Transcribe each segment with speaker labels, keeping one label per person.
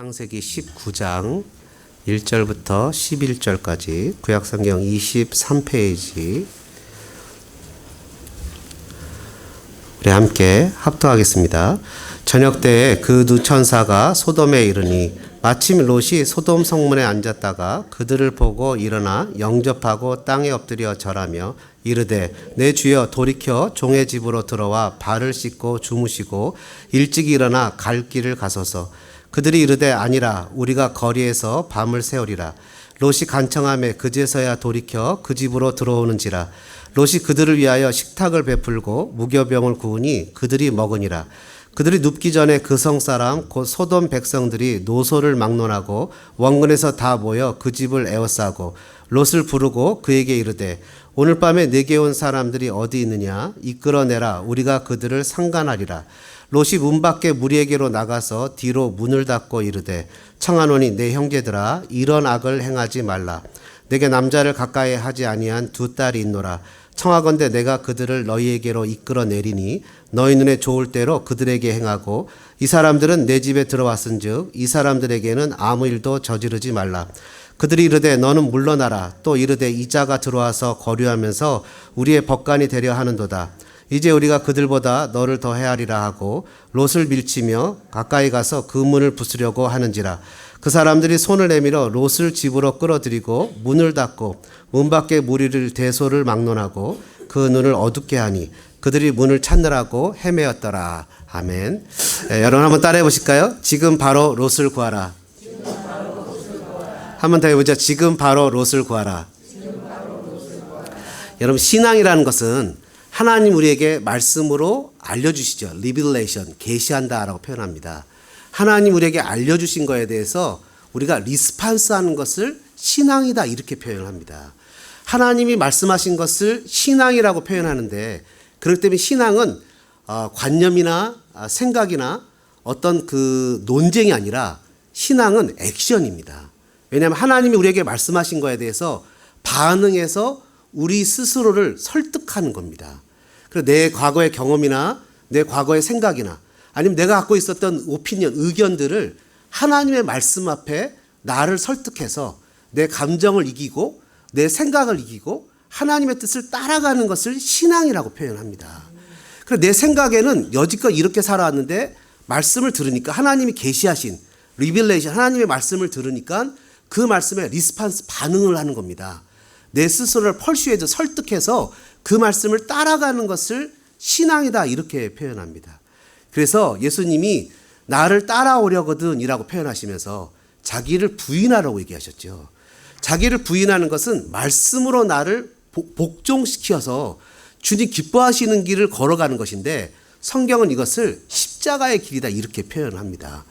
Speaker 1: 창세기 19장 1절부터 11절까지 구약성경 23페이지 우리 함께 합독하겠습니다. 저녁 때에 그 두 천사가 소돔에 이르니 마침 롯이 소돔 성문에 앉았다가 그들을 보고 일어나 영접하고 땅에 엎드려 절하며 이르되 내 주여 돌이켜 종의 집으로 들어와 발을 씻고 주무시고 일찍이 일어나 갈 길을 가소서. 그들이 이르되 아니라 우리가 거리에서 밤을 새우리라. 롯이 간청하매 그제서야 돌이켜 그 집으로 들어오는지라. 롯이 그들을 위하여 식탁을 베풀고 무교병을 구우니 그들이 먹으니라. 그들이 눕기 전에 그 성사람 곧 소돔 백성들이 노소를 막론하고 원근에서 다 모여 그 집을 에워싸고 롯을 부르고 그에게 이르되 오늘 밤에 내게 온 사람들이 어디 있느냐 이끌어내라. 우리가 그들을 상관하리라. 롯이 문 밖에 무리에게로 나가서 뒤로 문을 닫고 이르되 청하노니 내 형제들아 이런 악을 행하지 말라. 내게 남자를 가까이 하지 아니한 두 딸이 있노라. 청하건대 내가 그들을 너희에게로 이끌어내리니 너희 눈에 좋을 대로 그들에게 행하고 이 사람들은 내 집에 들어왔은즉 이 사람들에게는 아무 일도 저지르지 말라. 그들이 이르되 너는 물러나라. 또 이르되 이자가 들어와서 거류하면서 우리의 법관이 되려 하는도다. 이제 우리가 그들보다 너를 더 헤아리라 하고 롯을 밀치며 가까이 가서 그 문을 부수려고 하는지라. 그 사람들이 손을 내밀어 롯을 집으로 끌어들이고 문을 닫고 문 밖에 무리를 대소를 막론하고 그 눈을 어둡게 하니 그들이 문을 찾느라고 헤매었더라. 아멘. 여러분 한번 따라해 보실까요? 지금 바로 롯을 구하라. 한번 더 해보자. 지금 바로 롯을 구하라. 여러분 신앙이라는 것은 하나님 우리에게 말씀으로 알려주시죠. 리빌레이션, 계시한다라고 표현합니다. 하나님 우리에게 알려주신 거에 대해서 우리가 리스판스하는 것을 신앙이다 이렇게 표현을 합니다. 하나님이 말씀하신 것을 신앙이라고 표현하는데 그렇기 때문에 신앙은 관념이나 생각이나 어떤 그 논쟁이 아니라 신앙은 액션입니다. 왜냐하면 하나님이 우리에게 말씀하신 거에 대해서 반응해서 우리 스스로를 설득하는 겁니다. 그래서 내 과거의 경험이나 내 과거의 생각이나 아니면 내가 갖고 있었던 오피니언, 의견들을 하나님의 말씀 앞에 나를 설득해서 내 감정을 이기고 내 생각을 이기고 하나님의 뜻을 따라가는 것을 신앙이라고 표현합니다. 그래서 내 생각에는 여지껏 이렇게 살아왔는데 말씀을 들으니까 하나님이 계시하신 리빌레이션, 하나님의 말씀을 들으니까 그 말씀에 리스판스 반응을 하는 겁니다. 내 스스로를 펄슈에도 설득해서 그 말씀을 따라가는 것을 신앙이다 이렇게 표현합니다. 그래서 예수님이 나를 따라오려거든 이라고 표현하시면서 자기를 부인하라고 얘기하셨죠. 자기를 부인하는 것은 말씀으로 나를 복종시켜서 주님 기뻐하시는 길을 걸어가는 것인데 성경은 이것을 십자가의 길이다 이렇게 표현합니다.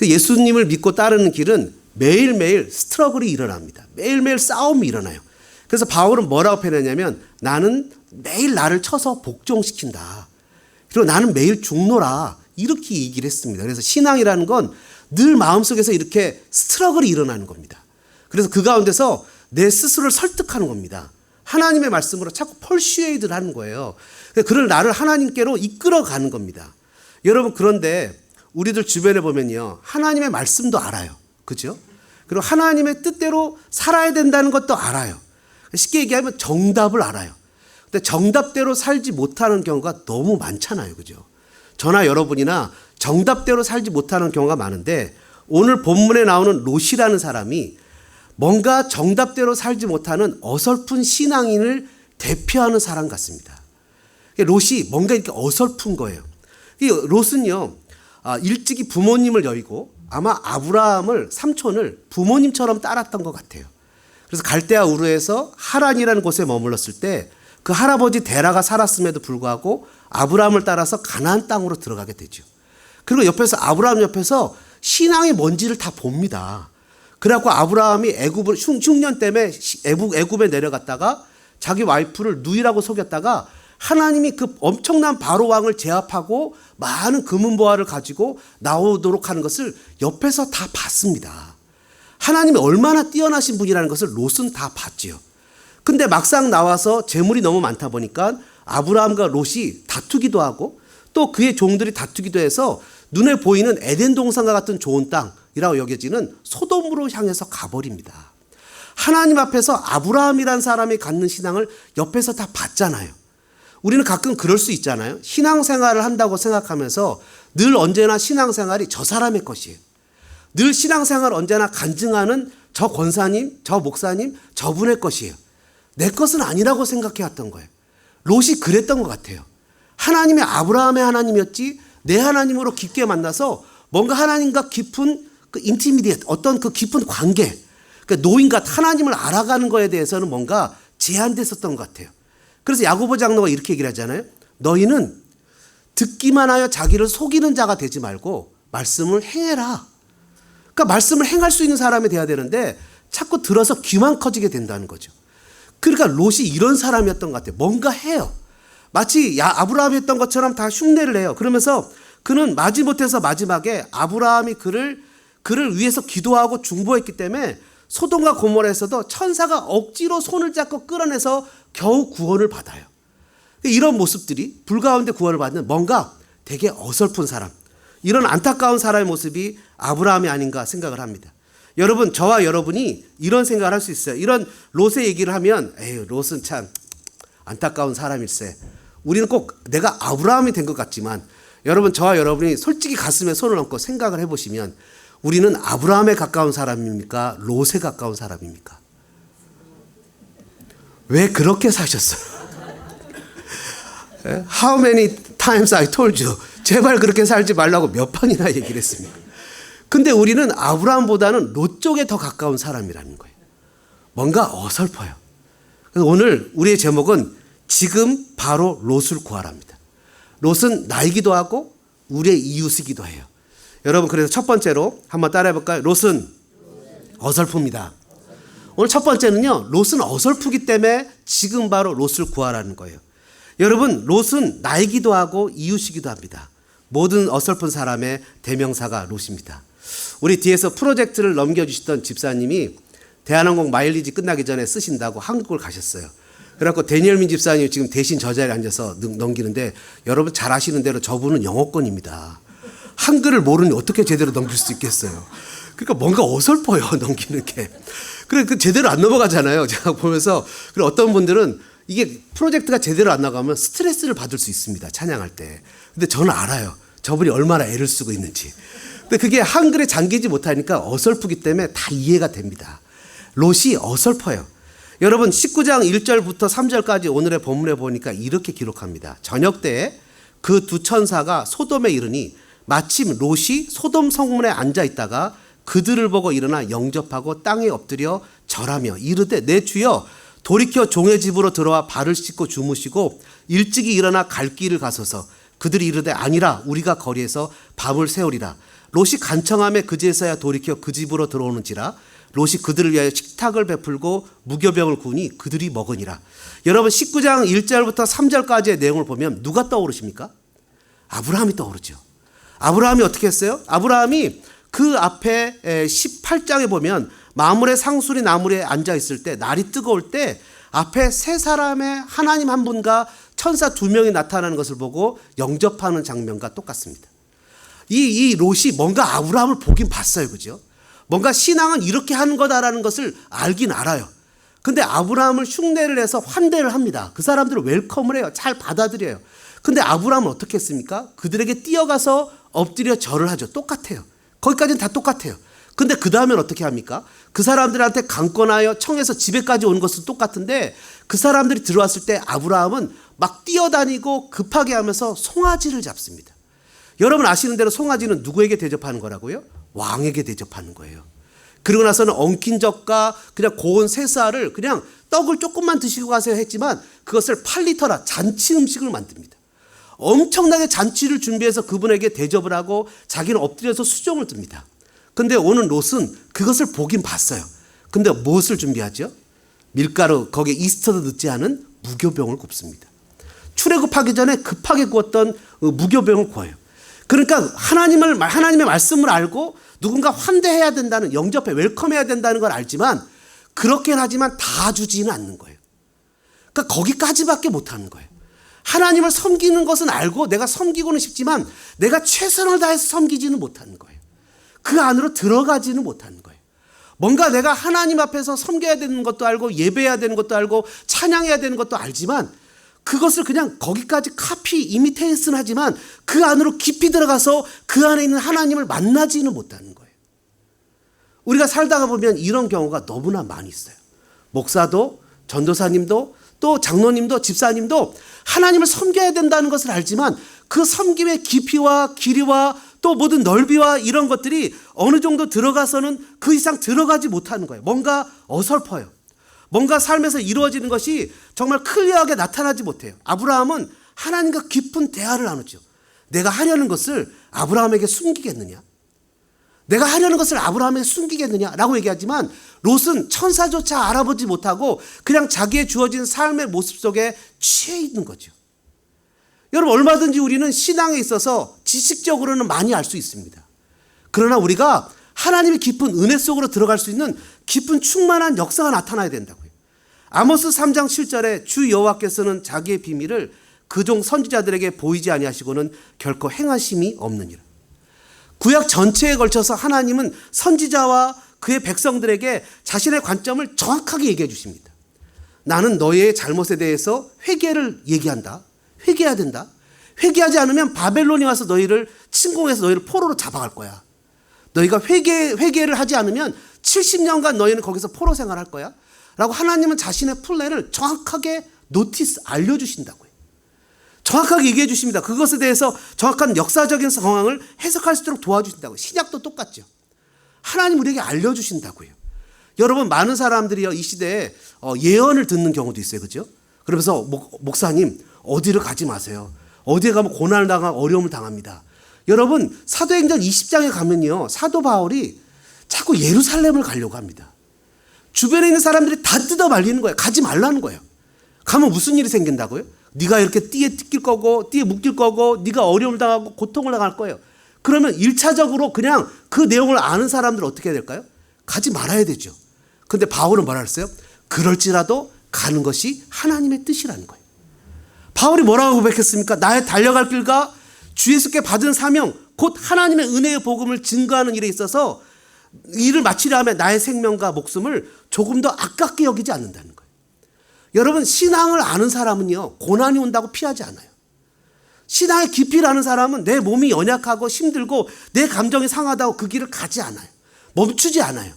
Speaker 1: 예수님을 믿고 따르는 길은 매일매일 스트러글이 일어납니다. 매일매일 싸움이 일어나요. 그래서 바울은 뭐라고 표현했냐면 나는 매일 나를 쳐서 복종시킨다. 그리고 나는 매일 죽노라. 이렇게 얘기를 했습니다. 그래서 신앙이라는 건 늘 마음속에서 이렇게 스트러글이 일어나는 겁니다. 그래서 그 가운데서 내 스스로를 설득하는 겁니다. 하나님의 말씀으로 자꾸 펄슈에이드를 하는 거예요. 그를 나를 하나님께로 이끌어가는 겁니다. 여러분 그런데 우리들 주변에 보면요. 하나님의 말씀도 알아요. 그죠? 그리고 하나님의 뜻대로 살아야 된다는 것도 알아요. 쉽게 얘기하면 정답을 알아요. 근데 정답대로 살지 못하는 경우가 너무 많잖아요. 그죠? 저나 여러분이나 정답대로 살지 못하는 경우가 많은데 오늘 본문에 나오는 롯이라는 사람이 뭔가 정답대로 살지 못하는 어설픈 신앙인을 대표하는 사람 같습니다. 롯이 뭔가 이렇게 어설픈 거예요. 롯은요, 일찍이 부모님을 여의고 아마 아브라함을 삼촌을 부모님처럼 따랐던 것 같아요. 그래서 갈대아 우르에서 하란이라는 곳에 머물렀을 때 그 할아버지 데라가 살았음에도 불구하고 아브라함을 따라서 가나안 땅으로 들어가게 되죠. 그리고 옆에서 아브라함 옆에서 신앙의 뭔지를 다 봅니다. 그래갖고 아브라함이 애굽을 흉년 때문에 애굽에 내려갔다가 자기 와이프를 누이라고 속였다가 하나님이 그 엄청난 바로 왕을 제압하고 많은 금은보화를 가지고 나오도록 하는 것을 옆에서 다 봤습니다. 하나님이 얼마나 뛰어나신 분이라는 것을 롯은 다 봤지요. 근데 막상 나와서 재물이 너무 많다 보니까 아브라함과 롯이 다투기도 하고 또 그의 종들이 다투기도 해서 눈에 보이는 에덴 동산과 같은 좋은 땅, 여기라고 여겨지는 소돔으로 향해서 가버립니다. 하나님 앞에서 아브라함이란 사람이 갖는 신앙을 옆에서 다 봤잖아요. 우리는 가끔 그럴 수 있잖아요. 신앙생활을 한다고 생각하면서 늘 언제나 신앙생활이 저 사람의 것이에요. 늘 신앙생활 언제나 간증하는 저 권사님, 저 목사님, 저분의 것이에요. 내 것은 아니라고 생각해왔던 거예요. 롯이 그랬던 것 같아요. 하나님이 아브라함의 하나님이었지 내 하나님으로 깊게 만나서 뭔가 하나님과 깊은 그 인티미디에이트, 어떤 그 깊은 관계, 그러니까 노인과 하나님을 알아가는 거에 대해서는 뭔가 제한됐었던 것 같아요. 그래서 야고보 장로가 이렇게 얘기를 하잖아요. 너희는 듣기만 하여 자기를 속이는 자가 되지 말고 말씀을 행해라. 그러니까 말씀을 행할 수 있는 사람이 돼야 되는데 자꾸 들어서 귀만 커지게 된다는 거죠. 그러니까 롯이 이런 사람이었던 것 같아요. 뭔가 해요. 마치 아브라함이 했던 것처럼 다 흉내를 내요. 그러면서 그는 마지못해서 마지막에 아브라함이 그를 위해서 기도하고 중보했기 때문에 소돔과 고모라에서도 천사가 억지로 손을 잡고 끌어내서 겨우 구원을 받아요. 이런 모습들이 불 가운데 구원을 받는 뭔가 되게 어설픈 사람, 이런 안타까운 사람의 모습이 아브라함이 아닌가 생각을 합니다. 여러분, 저와 여러분이 이런 생각을 할 수 있어요. 이런 롯의 얘기를 하면 에휴, 롯은 참 안타까운 사람일세. 우리는 꼭 내가 아브라함이 된 것 같지만 여러분, 저와 여러분이 솔직히 가슴에 손을 얹고 생각을 해보시면 우리는 아브라함에 가까운 사람입니까? 롯에 가까운 사람입니까? 왜 그렇게 사셨어요? How many times I told you? 제발 그렇게 살지 말라고 몇 번이나 얘기를 했습니까? 근데 우리는 아브라함보다는 롯 쪽에 더 가까운 사람이라는 거예요. 뭔가 어설퍼요. 그래서 오늘 우리의 제목은 지금 바로 롯을 구하랍니다. 롯은 나이기도 하고 우리의 이웃이기도 해요. 여러분, 그래서 첫 번째로 한번 따라해 볼까요? 롯은 어설픕니다. 오늘 첫 번째는요, 롯은 어설프기 때문에 지금 바로 롯을 구하라는 거예요. 여러분, 롯은 나이기도 하고 이웃이기도 합니다. 모든 어설픈 사람의 대명사가 롯입니다. 우리 뒤에서 프로젝트를 넘겨주시던 집사님이 대한항공 마일리지 끝나기 전에 쓰신다고 한국을 가셨어요. 그래갖고 데니얼민 집사님이 지금 대신 저 자리에 앉아서 넘기는데, 여러분 잘 아시는 대로 저분은 영어권입니다. 한글을 모르니 어떻게 제대로 넘길 수 있겠어요. 그러니까 뭔가 어설퍼요, 넘기는 게. 그래, 제대로 안 넘어가잖아요. 제가 보면서. 그리고 어떤 분들은 이게 프로젝트가 제대로 안 나가면 스트레스를 받을 수 있습니다, 찬양할 때. 근데 저는 알아요, 저분이 얼마나 애를 쓰고 있는지. 근데 그게 한글에 잠기지 못하니까 어설프기 때문에 다 이해가 됩니다. 롯이 어설퍼요. 여러분, 19장 1절부터 3절까지 오늘의 본문에 보니까 이렇게 기록합니다. 저녁 때에 그 두 천사가 소돔에 이르니 마침 롯이 소돔 성문에 앉아 있다가 그들을 보고 일어나 영접하고 땅에 엎드려 절하며 이르되, 내 주여, 돌이켜 종의 집으로 들어와 발을 씻고 주무시고 일찍이 일어나 갈 길을 가소서. 그들이 이르되, 아니라 우리가 거리에서 밤을 새우리라. 롯이 간청하며 그제서야 돌이켜 그 집으로 들어오는지라. 롯이 그들을 위하여 식탁을 베풀고 무교병을 구우니 그들이 먹으니라. 여러분, 19장 1절부터 3절까지의 내용을 보면 누가 떠오르십니까? 아브라함이 떠오르죠. 아브라함이 어떻게 했어요? 아브라함이 그 앞에 18장에 보면 마물의 상수리 나무에 앉아 있을 때, 날이 뜨거울 때 앞에 세 사람의 하나님 한 분과 천사 두 명이 나타나는 것을 보고 영접하는 장면과 똑같습니다. 이 롯이 뭔가 아브라함을 보긴 봤어요. 그죠? 뭔가 신앙은 이렇게 하는 거다라는 것을 알긴 알아요. 근데 아브라함을 흉내를 해서 환대를 합니다. 그 사람들을 웰컴을 해요. 잘 받아들여요. 근데 아브라함은 어떻게 했습니까? 그들에게 뛰어가서 엎드려 절을 하죠. 똑같아요. 거기까지는 다 똑같아요. 근데 그 다음엔 어떻게 합니까? 그 사람들한테 강권하여 청해서 집에까지 온 것은 똑같은데, 그 사람들이 들어왔을 때 아브라함은 막 뛰어다니고 급하게 하면서 송아지를 잡습니다. 여러분 아시는 대로 송아지는 누구에게 대접하는 거라고요? 왕에게 대접하는 거예요. 그리고 나서는 엉킨 젖과 그냥 고운 새쌀을 그냥 떡을 조금만 드시고 가세요 했지만 그것을 8리터나 잔치 음식을 만듭니다. 엄청나게 잔치를 준비해서 그분에게 대접을 하고 자기는 엎드려서 수종을 듭니다. 근데 오늘 롯은 그것을 보긴 봤어요. 근데 무엇을 준비하죠? 밀가루, 거기에 이스터도 넣지 않은 무교병을 굽습니다. 출애굽하기 전에 급하게 구웠던 무교병을 구워요. 그러니까 하나님의 말씀을 알고 누군가 환대해야 된다는, 영접해 웰컴해야 된다는 걸 알지만 그렇긴 하지만 다 주지는 않는 거예요. 그러니까 거기까지밖에 못하는 거예요. 하나님을 섬기는 것은 알고 내가 섬기고는 싶지만 내가 최선을 다해서 섬기지는 못하는 거예요. 그 안으로 들어가지는 못하는 거예요. 뭔가 내가 하나님 앞에서 섬겨야 되는 것도 알고 예배해야 되는 것도 알고 찬양해야 되는 것도 알지만 그것을 그냥 거기까지 카피, 이미테이션 하지만 그 안으로 깊이 들어가서 그 안에 있는 하나님을 만나지는 못하는 거예요. 우리가 살다가 보면 이런 경우가 너무나 많이 있어요. 목사도, 전도사님도, 또 장로님도, 집사님도 하나님을 섬겨야 된다는 것을 알지만 그 섬김의 깊이와 길이와 또 모든 넓이와 이런 것들이 어느 정도 들어가서는 그 이상 들어가지 못하는 거예요. 뭔가 어설퍼요. 뭔가 삶에서 이루어지는 것이 정말 클리어하게 나타나지 못해요. 아브라함은 하나님과 깊은 대화를 나누죠. 내가 하려는 것을 아브라함에게 숨기겠느냐? 내가 하려는 것을 아브라함에게 숨기겠느냐라고 얘기하지만 롯은 천사조차 알아보지 못하고 그냥 자기의 주어진 삶의 모습 속에 취해 있는 거죠. 여러분, 얼마든지 우리는 신앙에 있어서 지식적으로는 많이 알 수 있습니다. 그러나 우리가 하나님의 깊은 은혜 속으로 들어갈 수 있는 깊은 충만한 역사가 나타나야 된다고요. 아모스 3장 7절에 주 여호와께서는 자기의 비밀을 그종 선지자들에게 보이지 아니하시고는 결코 행하심이 없느니라. 구약 전체에 걸쳐서 하나님은 선지자와 그의 백성들에게 자신의 관점을 정확하게 얘기해 주십니다. 나는 너희의 잘못에 대해서 회개를 얘기한다. 회개해야 된다. 회개하지 않으면 바벨론이 와서 너희를 침공해서 너희를 포로로 잡아갈 거야. 너희가 회개를 하지 않으면 70년간 너희는 거기서 포로 생활할 거야. 라고 하나님은 자신의 플랜을 정확하게 알려주신다고요. 정확하게 얘기해 주십니다. 그것에 대해서 정확한 역사적인 상황을 해석할 수 있도록 도와주신다고요. 신약도 똑같죠. 하나님 우리에게 알려주신다고요. 여러분, 많은 사람들이요, 이 시대에 예언을 듣는 경우도 있어요. 그죠? 그러면서 목사님 어디를 가지 마세요. 어디에 가면 고난을 당하고 어려움을 당합니다. 여러분, 사도행전 20장에 가면요, 사도 바울이 자꾸 예루살렘을 가려고 합니다. 주변에 있는 사람들이 다 뜯어 말리는 거예요. 가지 말라는 거예요. 가면 무슨 일이 생긴다고요? 네가 이렇게 띠에 뜯길 거고 띠에 묶일 거고 네가 어려움을 당하고 고통을 당할 거예요. 그러면 1차적으로 그냥 그 내용을 아는 사람들은 어떻게 해야 될까요? 가지 말아야 되죠. 근데 바울은 뭐라 그랬어요? 그럴지라도 가는 것이 하나님의 뜻이라는 거예요. 바울이 뭐라고 고백했습니까? 나의 달려갈 길과 주 예수께 받은 사명, 곧 하나님의 은혜의 복음을 증거하는 일에 있어서 일을 마치려 하면 나의 생명과 목숨을 조금 더 아깝게 여기지 않는다는 거예요. 여러분, 신앙을 아는 사람은요, 고난이 온다고 피하지 않아요. 신앙의 깊이를 아는 사람은 내 몸이 연약하고 힘들고 내 감정이 상하다고 그 길을 가지 않아요. 멈추지 않아요.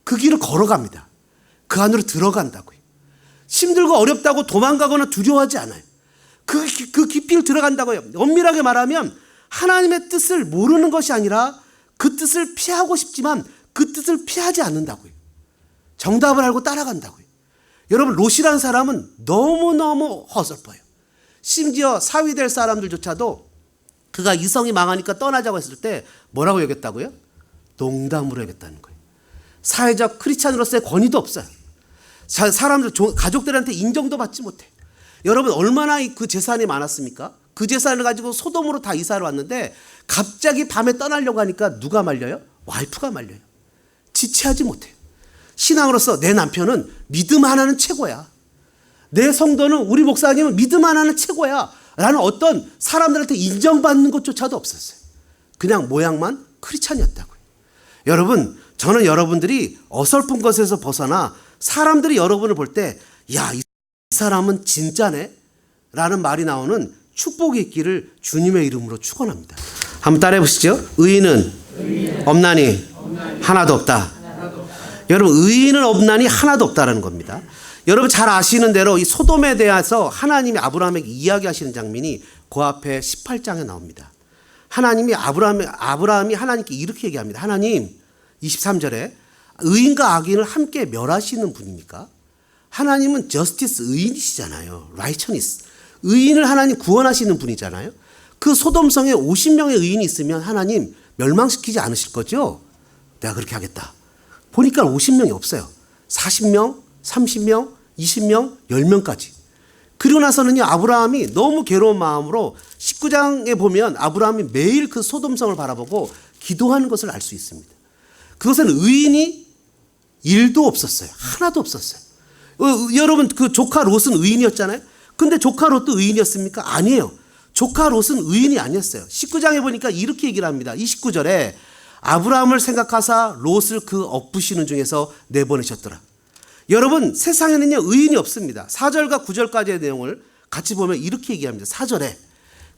Speaker 1: 그 길을 걸어갑니다. 그 안으로 들어간다고요. 힘들고 어렵다고 도망가거나 두려워하지 않아요. 그 깊이를 들어간다고요. 엄밀하게 말하면 하나님의 뜻을 모르는 것이 아니라 그 뜻을 피하고 싶지만 그 뜻을 피하지 않는다고요. 정답을 알고 따라간다고요. 여러분, 롯이라는 사람은 너무너무 허설퍼요. 심지어 사위될 사람들조차도 그가 이성이 망하니까 떠나자고 했을 때 뭐라고 여겼다고요? 농담으로 여겼다는 거예요. 사회적 크리스찬으로서의 권위도 없어요. 사람들, 가족들한테 인정도 받지 못해. 여러분, 얼마나 그 재산이 많았습니까? 그 재산을 가지고 소돔으로 다 이사를 왔는데 갑자기 밤에 떠나려고 하니까 누가 말려요? 와이프가 말려요. 지체하지 못해요. 신앙으로서 내 남편은 믿음 하나는 최고야. 내 성도는, 우리 목사님은 믿음 하나는 최고야. 라는 어떤 사람들한테 인정받는 것조차도 없었어요. 그냥 모양만 크리스찬이었다고요. 여러분, 저는 여러분들이 어설픈 것에서 벗어나 사람들이 여러분을 볼 때, 야, 이 사람은 진짜네? 라는 말이 나오는 축복이 있기를 주님의 이름으로 축원합니다. 한번 따라해 보시죠. 의인은 없나니 하나도 없다. 여러분, 의인은 없나니 하나도 없다라는 겁니다. 여러분 잘 아시는 대로 이 소돔에 대해서 하나님이 아브라함에게 이야기하시는 장면이 그 앞에 18장에 나옵니다. 하나님이 아브라함이 하나님께 이렇게 얘기합니다. 하나님, 23절에 의인과 악인을 함께 멸하시는 분입니까? 하나님은 저스티스, 의인이시잖아요. 라이처니스, 의인을 하나님 구원하시는 분이잖아요. 그 소돔성에 50명의 의인이 있으면 하나님 멸망시키지 않으실 거죠? 내가 그렇게 하겠다. 보니까 50명이 없어요. 40명, 30명, 20명, 10명까지. 그리고 나서는요, 아브라함이 너무 괴로운 마음으로 19장에 보면 아브라함이 매일 그 소돔성을 바라보고 기도하는 것을 알 수 있습니다. 그것은 의인이 1도 없었어요. 하나도 없었어요. 여러분, 그 조카 롯은 의인이었잖아요. 근데 조카 롯도 의인이었습니까? 아니에요. 조카 롯은 의인이 아니었어요. 19장에 보니까 이렇게 얘기를 합니다. 29절에 아브라함을 생각하사 롯을 그 엇부시는 중에서 내보내셨더라. 여러분, 세상에는요 의인이 없습니다. 4절과 9절까지의 내용을 같이 보면 이렇게 얘기합니다. 4절에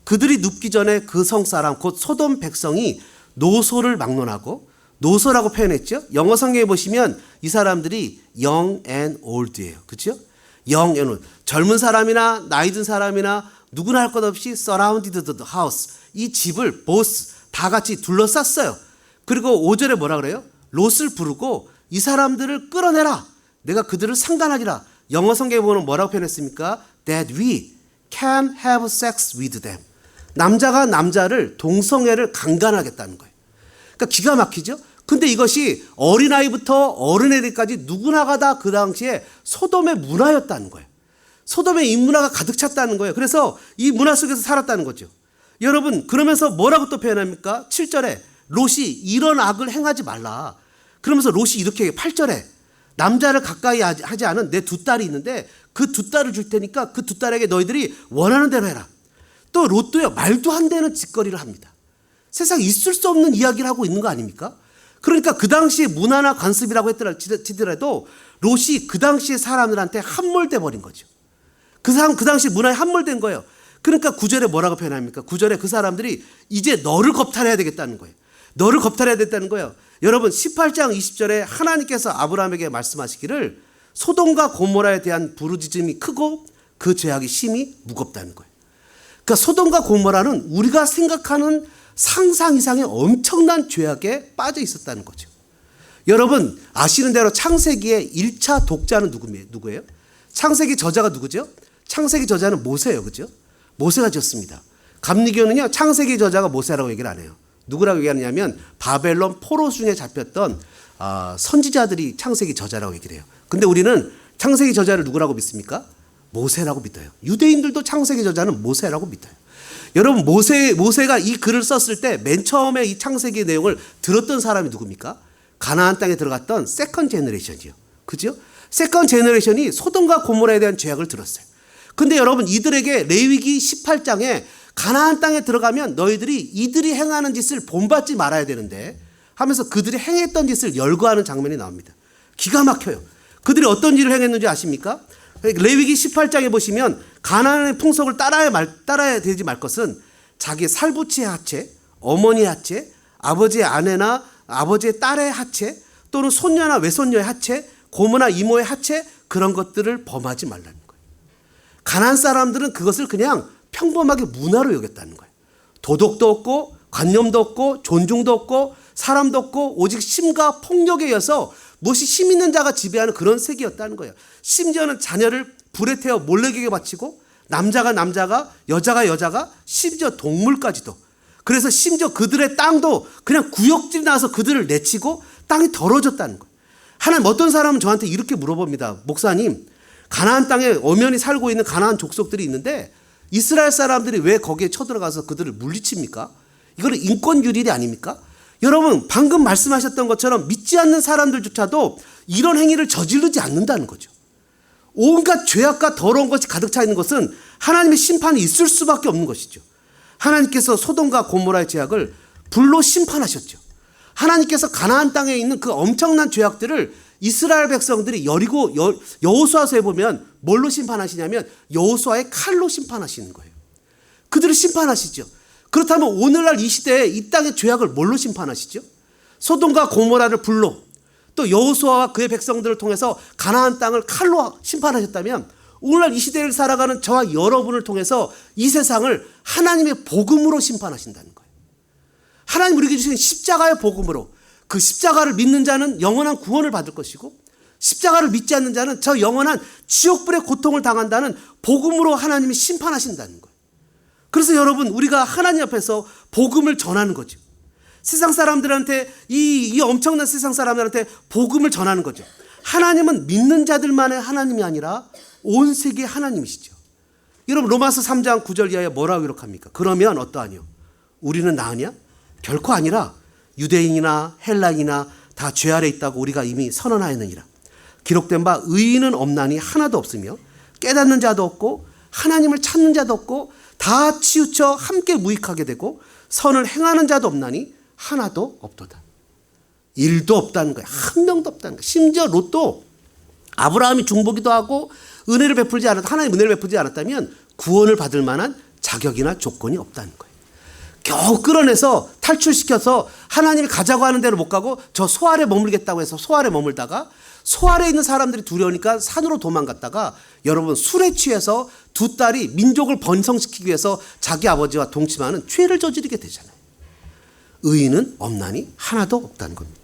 Speaker 1: 그들이 눕기 전에 그 성사람 곧 소돔 백성이 노소를 막론하고, 노소라고 표현했죠. 영어 성경에 보시면 이 사람들이 young and old예요. 그렇죠? young and old. 젊은 사람이나 나이 든 사람이나 누구나 할 것 없이 surrounded the house. 이 집을 both 다 같이 둘러쌌어요. 그리고 5절에 뭐라 그래요? 롯을 부르고 이 사람들을 끌어내라. 내가 그들을 상관하리라. 영어 성경에 보면 뭐라고 표현했습니까? That we can have sex with them. 남자가 남자를 동성애를 강간하겠다는 거예요. 그러니까 기가 막히죠? 근데 이것이 어린아이부터 어른애들까지 누구나가 다 그 당시에 소돔의 문화였다는 거예요. 소돔의 인문화가 가득 찼다는 거예요. 그래서 이 문화 속에서 살았다는 거죠. 여러분, 그러면서 뭐라고 또 표현합니까? 7절에 롯이 이런 악을 행하지 말라. 그러면서 롯이 이렇게 얘기해요. 8절에 남자를 가까이 하지 않은 내 두 딸이 있는데 그 두 딸을 줄 테니까 그 두 딸에게 너희들이 원하는 대로 해라. 또 롯도요 말도 안 되는 짓거리를 합니다. 세상에 있을 수 없는 이야기를 하고 있는 거 아닙니까? 그러니까 그 당시에 문화나 관습이라고 치더라도 롯이 그 당시에 사람들한테 함몰돼 버린 거죠. 그 당시 문화에 함몰된 거예요. 그러니까 9절에 뭐라고 표현합니까? 9절에 그 사람들이 이제 너를 겁탈해야 되겠다는 거예요. 너를 겁탈해야 됐다는 거예요. 여러분 18장 20절에 하나님께서 아브라함에게 말씀하시기를 소돔과 고모라에 대한 부르짖음이 크고 그 죄악이 심히 무겁다는 거예요. 그러니까 소돔과 고모라는 우리가 생각하는 상상 이상의 엄청난 죄악에 빠져 있었다는 거죠. 여러분 아시는 대로 창세기의 1차 독자는 누구예요? 창세기 저자가 누구죠? 창세기 저자는 모세예요. 그죠? 모세가 지었습니다. 감리교는요 창세기 저자가 모세라고 얘기를 안 해요. 누구라고 얘기하느냐면 바벨론 포로 중에 잡혔던 선지자들이 창세기 저자라고 얘기를 해요. 근데 우리는 창세기 저자를 누구라고 믿습니까? 모세라고 믿어요. 유대인들도 창세기 저자는 모세라고 믿어요. 여러분 모세가 이 글을 썼을 때 맨 처음에 이 창세기 내용을 들었던 사람이 누굽니까? 가나안 땅에 들어갔던 세컨 제너레이션이요. 그죠? 세컨 제너레이션이 소돔과 고모라에 대한 죄악을 들었어요. 근데 여러분 이들에게 레위기 18장에 가나안 땅에 들어가면 너희들이 이들이 행하는 짓을 본받지 말아야 되는데 하면서 그들이 행했던 짓을 열거하는 장면이 나옵니다. 기가 막혀요. 그들이 어떤 일을 행했는지 아십니까? 레위기 18장에 보시면 가나안의 풍속을 따라야 되지 말 것은 자기 살부치의 하체, 어머니의 하체, 아버지의 아내나 아버지의 딸의 하체, 또는 손녀나 외손녀의 하체, 고모나 이모의 하체, 그런 것들을 범하지 말라는 거예요. 가나안 사람들은 그것을 그냥 평범하게 문화로 여겼다는 거예요. 도덕도 없고 관념도 없고 존중도 없고 사람도 없고 오직 심과 폭력에 의해서 무엇이 힘 있는 자가 지배하는 그런 세계였다는 거예요. 심지어는 자녀를 불에 태워 몰래에게 바치고 남자가 여자가 심지어 동물까지도. 그래서 심지어 그들의 땅도 그냥 구역질이 나서 그들을 내치고 땅이 더러워졌다는 거예요. 하나님 어떤 사람은 저한테 이렇게 물어봅니다. 목사님, 가나안 땅에 엄연히 살고 있는 가나안 족속들이 있는데 이스라엘 사람들이 왜 거기에 쳐들어가서 그들을 물리칩니까? 이거는 인권유린이 아닙니까? 여러분 방금 말씀하셨던 것처럼 믿지 않는 사람들조차도 이런 행위를 저지르지 않는다는 거죠. 온갖 죄악과 더러운 것이 가득 차 있는 것은 하나님의 심판이 있을 수밖에 없는 것이죠. 하나님께서 소돔과 고모라의 죄악을 불로 심판하셨죠. 하나님께서 가나안 땅에 있는 그 엄청난 죄악들을 이스라엘 백성들이 여호수아서에 보면 뭘로 심판하시냐면 여호수아의 칼로 심판하시는 거예요. 그들을 심판하시죠. 그렇다면 오늘날 이 시대에 이 땅의 죄악을 뭘로 심판하시죠? 소돔과 고모라를 불로, 또 여호수아와 그의 백성들을 통해서 가나안 땅을 칼로 심판하셨다면 오늘날 이 시대를 살아가는 저와 여러분을 통해서 이 세상을 하나님의 복음으로 심판하신다는 거예요. 하나님 우리에게 주신 십자가의 복음으로 그 십자가를 믿는 자는 영원한 구원을 받을 것이고 십자가를 믿지 않는 자는 저 영원한 지옥불의 고통을 당한다는 복음으로 하나님이 심판하신다는 거예요. 그래서 여러분 우리가 하나님 앞에서 복음을 전하는 거죠. 세상 사람들한테 이 엄청난 세상 사람들한테 복음을 전하는 거죠. 하나님은 믿는 자들만의 하나님이 아니라 온 세계의 하나님이시죠. 여러분 로마서 3장 9절 이하에 뭐라고 기록합니까? 그러면 어떠하뇨? 우리는 나으냐? 결코 아니라 유대인이나 헬라인이나 다 죄 아래 있다고 우리가 이미 선언하였느니라. 기록된 바 의인은 없나니 하나도 없으며 깨닫는 자도 없고 하나님을 찾는 자도 없고 다 치우쳐 함께 무익하게 되고 선을 행하는 자도 없나니 하나도 없도다. 일도 없다는 거예요. 한 명도 없다는 거예요. 심지어 롯도 아브라함이 중보기도 하고 은혜를 베풀지 않았다, 하나님 은혜를 베풀지 않았다면 구원을 받을 만한 자격이나 조건이 없다는 거예요. 겨우 끌어내서 탈출시켜서 하나님이 가자고 하는 대로 못 가고 저 소 아래 머물겠다고 해서 소 아래 머물다가 소 아래 있는 사람들이 두려우니까 산으로 도망갔다가 여러분 술에 취해서 두 딸이 민족을 번성시키기 위해서 자기 아버지와 동침하는 죄를 저지르게 되잖아요. 의인은 없나니 하나도 없다는 겁니다.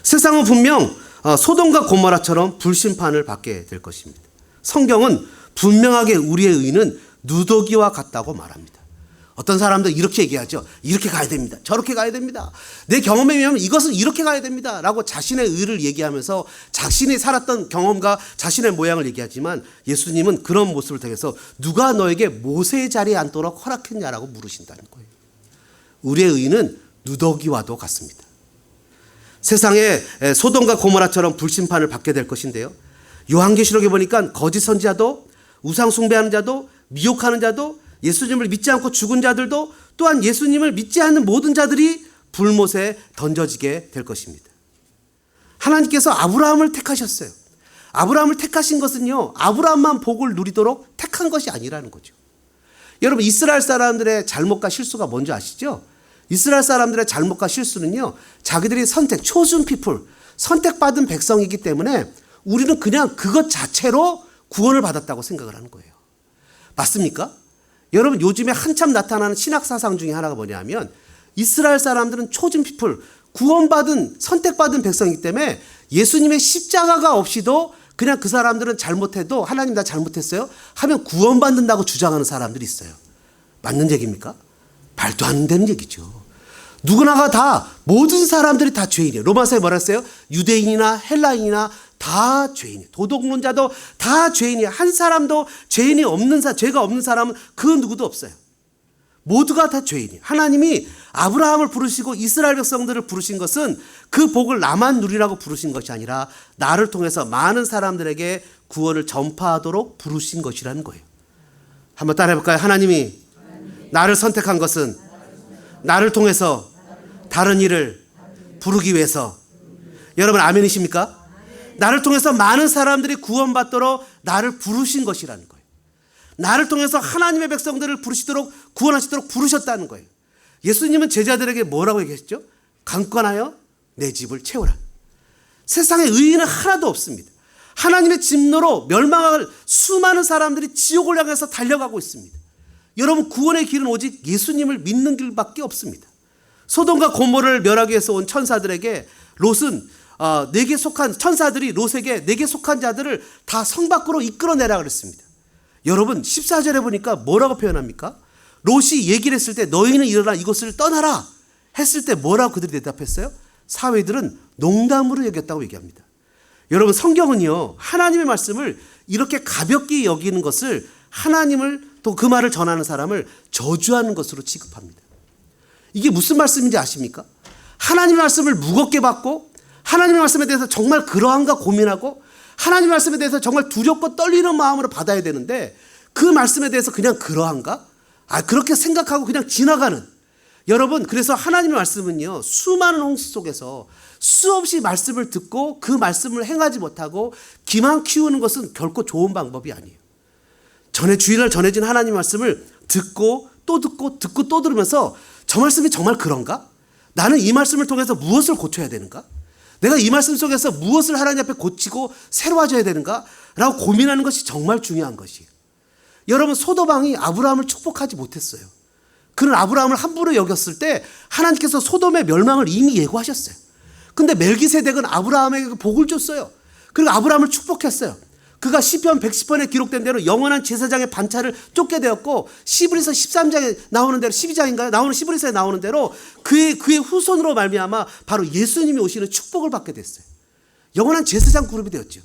Speaker 1: 세상은 분명 소돔과 고모라처럼 불심판을 받게 될 것입니다. 성경은 분명하게 우리의 의인은 누더기와 같다고 말합니다. 어떤 사람들 이렇게 얘기하죠. 이렇게 가야 됩니다. 저렇게 가야 됩니다. 내 경험에 의하면 이것은 이렇게 가야 됩니다. 라고 자신의 의를 얘기하면서 자신이 살았던 경험과 자신의 모양을 얘기하지만 예수님은 그런 모습을 통해서 누가 너에게 모세의 자리에 앉도록 허락했냐라고 물으신다는 거예요. 우리의 의는 누더기와도 같습니다. 세상에 소돔과 고모라처럼 불심판을 받게 될 것인데요. 요한계시록에 보니까 거짓 선지자도 우상 숭배하는 자도 미혹하는 자도 예수님을 믿지 않고 죽은 자들도 또한 예수님을 믿지 않는 모든 자들이 불못에 던져지게 될 것입니다. 하나님께서 아브라함을 택하셨어요. 아브라함을 택하신 것은요, 아브라함만 복을 누리도록 택한 것이 아니라는 거죠. 여러분, 이스라엘 사람들의 잘못과 실수가 뭔지 아시죠? 이스라엘 사람들의 잘못과 실수는요, 자기들이 chosen people, 선택받은 백성이기 때문에 우리는 그냥 그것 자체로 구원을 받았다고 생각을 하는 거예요. 맞습니까? 여러분, 요즘에 한참 나타나는 신학사상 중에 하나가 뭐냐면 이스라엘 사람들은 chosen people, 구원받은 선택받은 백성이기 때문에 예수님의 십자가가 없이도 그냥 그 사람들은 잘못해도 하나님 다 잘못했어요 하면 구원받는다고 주장하는 사람들이 있어요. 맞는 얘기입니까? 말도 안 되는 얘기죠. 누구나가 다, 모든 사람들이 다 죄인이에요. 로마서에 뭐라 했어요? 유대인이나 헬라인이나 다 죄인이에요. 도덕론자도 다 죄인이에요. 한 사람도 죄가 없는 사람은 그 누구도 없어요. 모두가 다 죄인이에요. 하나님이 아브라함을 부르시고 이스라엘 백성들을 부르신 것은 그 복을 나만 누리라고 부르신 것이 아니라 나를 통해서 많은 사람들에게 구원을 전파하도록 부르신 것이라는 거예요. 한번 따라해 볼까요? 하나님이 나를 선택한 것은 나를 통해서 다른 일을 부르기 위해서. 여러분, 아멘이십니까? 나를 통해서 많은 사람들이 구원받도록 나를 부르신 것이라는 거예요. 나를 통해서 하나님의 백성들을 부르시도록, 구원하시도록 부르셨다는 거예요. 예수님은 제자들에게 뭐라고 얘기했죠? 강권하여 내 집을 채우라. 세상에 의인은 하나도 없습니다. 하나님의 진노로 멸망할 수많은 사람들이 지옥을 향해서 달려가고 있습니다. 여러분, 구원의 길은 오직 예수님을 믿는 길밖에 없습니다. 소돔과 고모라를 멸하기 위해서 온 천사들에게 롯은 내게 속한 천사들이 롯에게 내게 속한 자들을 다 성 밖으로 이끌어내라 그랬습니다. 여러분, 14절에 보니까 뭐라고 표현합니까? 롯이 얘기를 했을 때 너희는 일어나 이곳을 떠나라 했을 때 뭐라고 그들이 대답했어요? 사회들은 농담으로 여겼다고 얘기합니다. 여러분, 성경은요, 하나님의 말씀을 이렇게 가볍게 여기는 것을, 하나님을 또 그 말을 전하는 사람을 저주하는 것으로 취급합니다. 이게 무슨 말씀인지 아십니까? 하나님의 말씀을 무겁게 받고 하나님의 말씀에 대해서 정말 그러한가 고민하고 하나님의 말씀에 대해서 정말 두렵고 떨리는 마음으로 받아야 되는데 그 말씀에 대해서 그냥 그러한가? 그렇게 생각하고 그냥 지나가는. 여러분, 그래서 하나님의 말씀은요, 수많은 홍수 속에서 수없이 말씀을 듣고 그 말씀을 행하지 못하고 기만 키우는 것은 결코 좋은 방법이 아니에요. 주일날 전해진 하나님 말씀을 듣고 또 듣고 듣고 또 들으면서 저 말씀이 정말 그런가? 나는 이 말씀을 통해서 무엇을 고쳐야 되는가? 내가 이 말씀 속에서 무엇을 하나님 앞에 고치고 새로워져야 되는가? 라고 고민하는 것이 정말 중요한 것이에요. 여러분, 소돔왕이 아브라함을 축복하지 못했어요. 그는 아브라함을 함부로 여겼을 때 하나님께서 소돔의 멸망을 이미 예고하셨어요. 근데 멜기세덱은 아브라함에게 복을 줬어요. 그리고 아브라함을 축복했어요. 그가 시편 110편에 기록된 대로 영원한 제사장의 반차를 쫓게 되었고 시브리서 13장에 나오는 대로 12장인가요? 나오는 시브리서에 나오는 대로 그의 후손으로 말미암아 바로 예수님이 오시는 축복을 받게 됐어요. 영원한 제사장 그룹이 되었죠.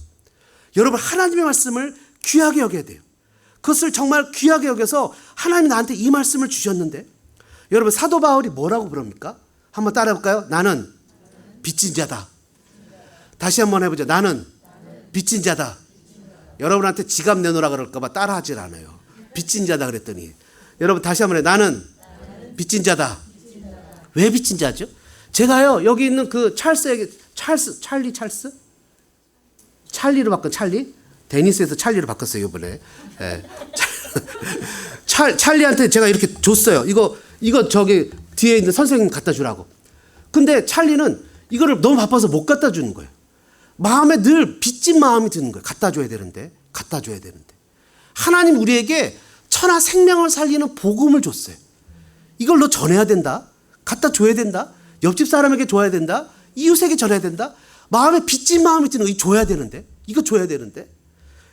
Speaker 1: 여러분, 하나님의 말씀을 귀하게 여겨야 돼요. 그것을 정말 귀하게 여겨서 하나님이 나한테 이 말씀을 주셨는데, 여러분, 사도 바울이 뭐라고 부릅니까? 한번 따라해 볼까요? 나는 빚진 자다. 다시 한번 해보죠. 나는 빚진 자다. 여러분한테 지갑 내놓으라 그럴까 봐 따라하질 않아요. 빚진 자다 그랬더니. 여러분, 다시 한번 해요. 나는 빚진 자다. 왜 빚진 자죠? 제가요, 여기 있는 그 찰리로 바꾼 찰리? 데니스에서 찰리로 바꿨어요, 이번에. 예. 찰리한테 제가 이렇게 줬어요. 이거 저기 뒤에 있는 선생님 갖다 주라고. 근데 찰리는 이거를 너무 바빠서 못 갖다 주는 거예요. 마음에 늘 빚진 마음이 드는 거예요. 갖다 줘야 되는데. 하나님 우리에게 천하 생명을 살리는 복음을 줬어요. 이걸 너 전해야 된다. 갖다 줘야 된다. 옆집 사람에게 줘야 된다. 이웃에게 전해야 된다. 마음에 빚진 마음이 드는 거 줘야 되는데. 이거 줘야 되는데.